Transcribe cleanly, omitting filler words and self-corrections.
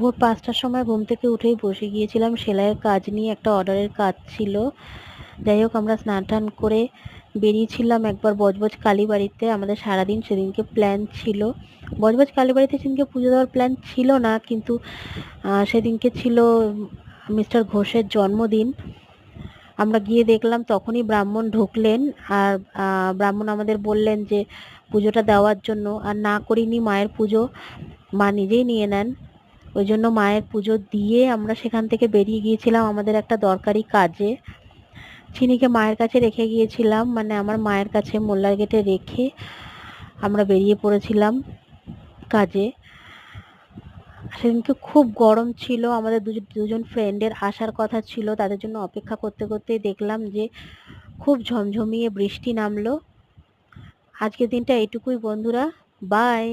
ভোর ৫টার সময় ঘুম থেকে উঠেই বসে গিয়েছিলাম সেলাইয়ের কাজ নিয়ে, একটা অর্ডারের কাজ ছিল। যাই হোক, আমরা স্নান টান করে বেরিয়েছিলাম একবার বজবজ কালীবাড়িতে। আমাদের সারাদিন সেদিনকে প্ল্যান ছিল। বজবজ কালীবাড়িতে সেদিনকে পুজো দেওয়ার প্ল্যান ছিল না, কিন্তু সেদিনকে ছিল মিস্টার ঘোষের জন্মদিন। আমরা গিয়ে দেখলাম তখনই ব্রাহ্মণ ঢুকলেন, আর ব্রাহ্মণ আমাদের বললেন যে পুজোটা দেওয়ার জন্য। আর না করিনি মায়ের পুজো, মা নিজেই নিয়ে নেন। ওই জন্য মায়ের পুজো দিয়ে আমরা সেখান থেকে বেরিয়ে গিয়েছিলাম আমাদের একটা দরকারি কাজে। চিনিকে মায়ের কাছে রেখে গিয়েছিলাম, মানে আমার মায়ের কাছে মোল্লার গেটে রেখে আমরা বেরিয়ে পড়েছিলাম কাজে। সেদিনকে খুব গরম ছিল। আমাদের দুজন ফ্রেন্ডের আসার কথা ছিল, তাদের জন্য অপেক্ষা করতে করতেই দেখলাম যে খুব ঝমঝমিয়ে বৃষ্টি নামলো। আজকের দিনটা এইটুকুই বন্ধুরা, বাই।